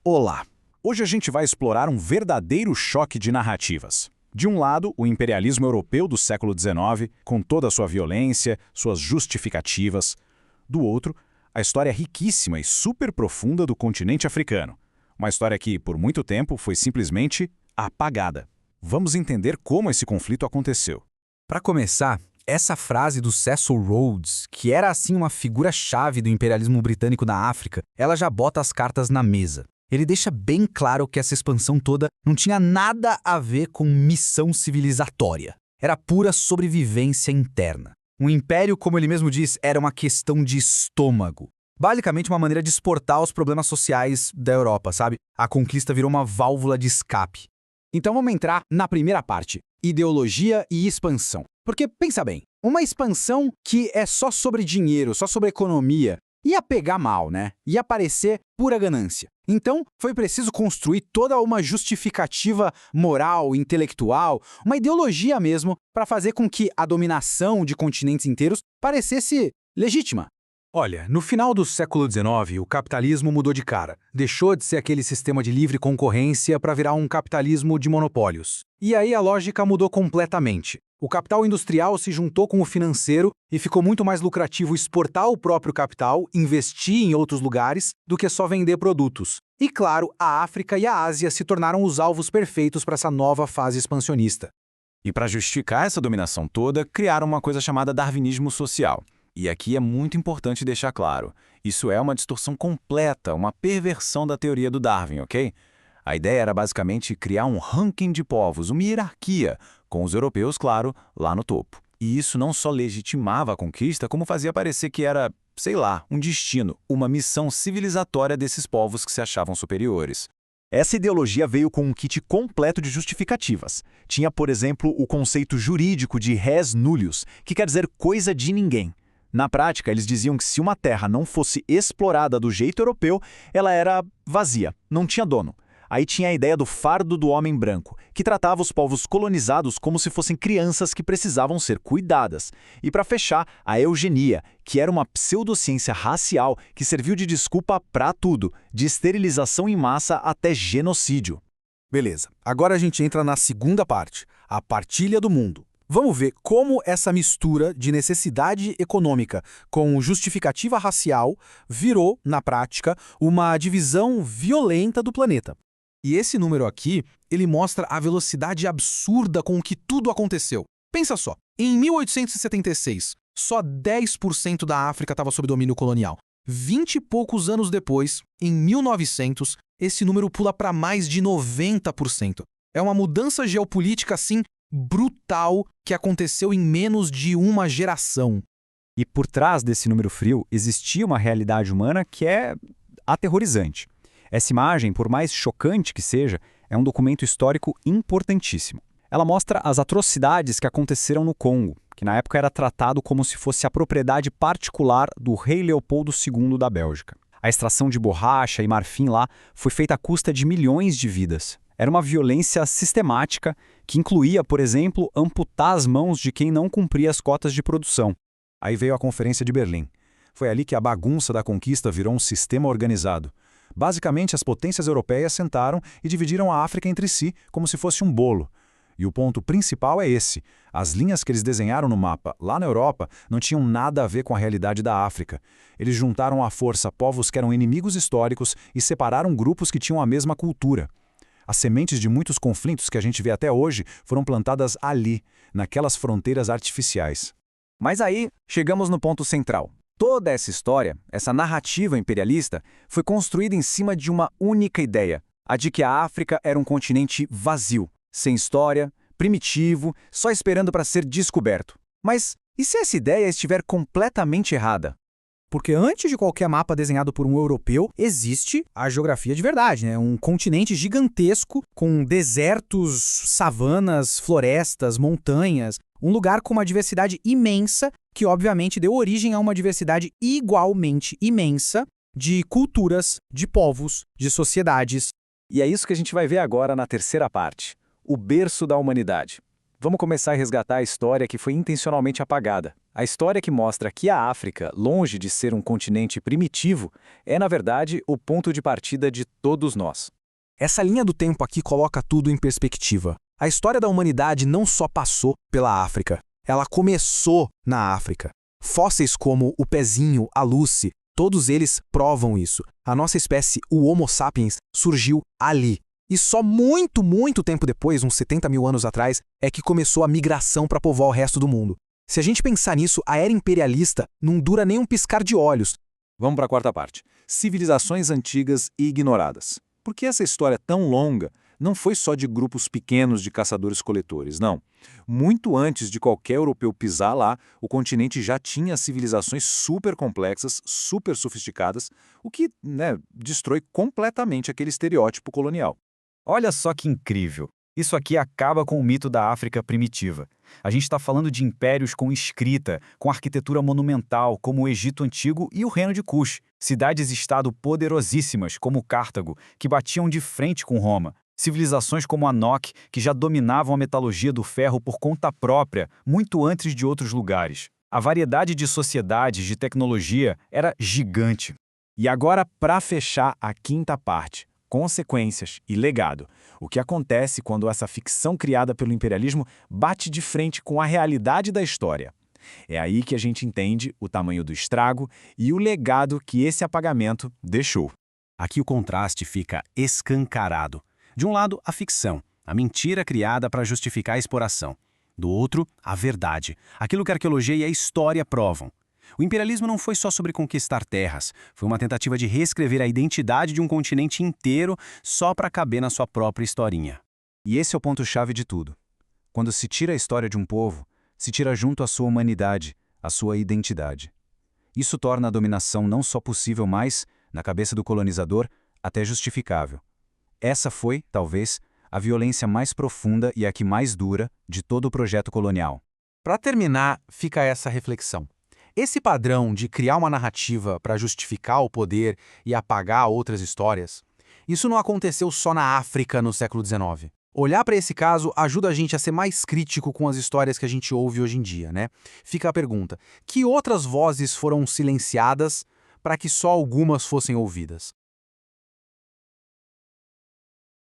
Olá! Hoje a gente vai explorar um verdadeiro choque de narrativas. De um lado, o imperialismo europeu do século XIX, com toda a sua violência, suas justificativas. Do outro, a história riquíssima e super profunda do continente africano. Uma história que, por muito tempo, foi simplesmente apagada. Vamos entender como esse conflito aconteceu. Para começar, essa frase do Cecil Rhodes, que era assim uma figura-chave do imperialismo britânico na África, ela já bota as cartas na mesa. Ele deixa bem claro que essa expansão toda não tinha nada a ver com missão civilizatória. Era pura sobrevivência interna. Um império, como ele mesmo diz, era uma questão de estômago. Basicamente uma maneira de exportar os problemas sociais da Europa, sabe? A conquista virou uma válvula de escape. Então vamos entrar na primeira parte, ideologia e expansão. Porque, pensa bem, uma expansão que é só sobre dinheiro, só sobre economia, ia pegar mal, né? Ia parecer pura ganância. Então, foi preciso construir toda uma justificativa moral, intelectual, uma ideologia mesmo, para fazer com que a dominação de continentes inteiros parecesse legítima. Olha, no final do século XIX, o capitalismo mudou de cara. Deixou de ser aquele sistema de livre concorrência para virar um capitalismo de monopólios. E aí a lógica mudou completamente. O capital industrial se juntou com o financeiro e ficou muito mais lucrativo exportar o próprio capital, investir em outros lugares, do que só vender produtos. E claro, a África e a Ásia se tornaram os alvos perfeitos para essa nova fase expansionista. E para justificar essa dominação toda, criaram uma coisa chamada darwinismo social. E aqui é muito importante deixar claro, isso é uma distorção completa, uma perversão da teoria do Darwin, ok? A ideia era basicamente criar um ranking de povos, uma hierarquia, com os europeus, claro, lá no topo. E isso não só legitimava a conquista, como fazia parecer que era, sei lá, um destino, uma missão civilizatória desses povos que se achavam superiores. Essa ideologia veio com um kit completo de justificativas. Tinha, por exemplo, o conceito jurídico de res nullius, que quer dizer coisa de ninguém. Na prática, eles diziam que se uma terra não fosse explorada do jeito europeu, ela era vazia, não tinha dono. Aí tinha a ideia do fardo do homem branco, que tratava os povos colonizados como se fossem crianças que precisavam ser cuidadas. E para fechar, a eugenia, que era uma pseudociência racial que serviu de desculpa para tudo, de esterilização em massa até genocídio. Beleza, agora a gente entra na segunda parte, a partilha do mundo. Vamos ver como essa mistura de necessidade econômica com justificativa racial virou, na prática, uma divisão violenta do planeta. E esse número aqui, ele mostra a velocidade absurda com que tudo aconteceu. Pensa só, em 1876, só 10% da África estava sob domínio colonial. 20 e poucos anos depois, em 1900, esse número pula para mais de 90%. É uma mudança geopolítica, assim, brutal que aconteceu em menos de uma geração. E por trás desse número frio, existia uma realidade humana que é aterrorizante. Essa imagem, por mais chocante que seja, é um documento histórico importantíssimo. Ela mostra as atrocidades que aconteceram no Congo, que na época era tratado como se fosse a propriedade particular do rei Leopoldo II da Bélgica. A extração de borracha e marfim lá foi feita à custa de milhões de vidas. Era uma violência sistemática que incluía, por exemplo, amputar as mãos de quem não cumpria as cotas de produção. Aí veio a Conferência de Berlim. Foi ali que a bagunça da conquista virou um sistema organizado. Basicamente, as potências europeias sentaram e dividiram a África entre si, como se fosse um bolo. E o ponto principal é esse. As linhas que eles desenharam no mapa, lá na Europa, não tinham nada a ver com a realidade da África. Eles juntaram à força povos que eram inimigos históricos e separaram grupos que tinham a mesma cultura. As sementes de muitos conflitos que a gente vê até hoje foram plantadas ali, naquelas fronteiras artificiais. Mas aí, chegamos no ponto central. Toda essa história, essa narrativa imperialista, foi construída em cima de uma única ideia, a de que a África era um continente vazio, sem história, primitivo, só esperando para ser descoberto. Mas e se essa ideia estiver completamente errada? Porque antes de qualquer mapa desenhado por um europeu, existe a geografia de verdade, né? Um continente gigantesco com desertos, savanas, florestas, montanhas, um lugar com uma diversidade imensa que obviamente deu origem a uma diversidade igualmente imensa de culturas, de povos, de sociedades. E é isso que a gente vai ver agora na terceira parte, o berço da humanidade. Vamos começar a resgatar a história que foi intencionalmente apagada. A história que mostra que a África, longe de ser um continente primitivo, é, na verdade, o ponto de partida de todos nós. Essa linha do tempo aqui coloca tudo em perspectiva. A história da humanidade não só passou pela África, ela começou na África. Fósseis como o pezinho, a Lucy, todos eles provam isso. A nossa espécie, o Homo sapiens, surgiu ali. E só muito, muito tempo depois, uns 70 mil anos atrás, é que começou a migração para povoar o resto do mundo. Se a gente pensar nisso, a era imperialista não dura nem um piscar de olhos. Vamos para a quarta parte. Civilizações antigas e ignoradas. Por que essa história tão longa não foi só de grupos pequenos de caçadores-coletores, não. Muito antes de qualquer europeu pisar lá, o continente já tinha civilizações super complexas, super sofisticadas, o que, destrói completamente aquele estereótipo colonial. Olha só que incrível! Isso aqui acaba com o mito da África primitiva. A gente está falando de impérios com escrita, com arquitetura monumental, como o Egito Antigo e o Reino de Kush. Cidades-estado poderosíssimas, como Cartago, que batiam de frente com Roma. Civilizações como Anok, que já dominavam a metalurgia do ferro por conta própria, muito antes de outros lugares. A variedade de sociedades, de tecnologia, era gigante. E agora, para fechar a quinta parte, consequências e legado. O que acontece quando essa ficção criada pelo imperialismo bate de frente com a realidade da história? É aí que a gente entende o tamanho do estrago e o legado que esse apagamento deixou. Aqui o contraste fica escancarado. De um lado, a ficção, a mentira criada para justificar a exploração. Do outro, a verdade, aquilo que a arqueologia e a história provam. O imperialismo não foi só sobre conquistar terras, foi uma tentativa de reescrever a identidade de um continente inteiro só para caber na sua própria historinha. E esse é o ponto-chave de tudo. Quando se tira a história de um povo, se tira junto a sua humanidade, a sua identidade. Isso torna a dominação não só possível, mas, na cabeça do colonizador, até justificável. Essa foi, talvez, a violência mais profunda e a que mais dura de todo o projeto colonial. Para terminar, fica essa reflexão. Esse padrão de criar uma narrativa para justificar o poder e apagar outras histórias, isso não aconteceu só na África no século XIX. Olhar para esse caso ajuda a gente a ser mais crítico com as histórias que a gente ouve hoje em dia, né? Fica a pergunta: que outras vozes foram silenciadas para que só algumas fossem ouvidas?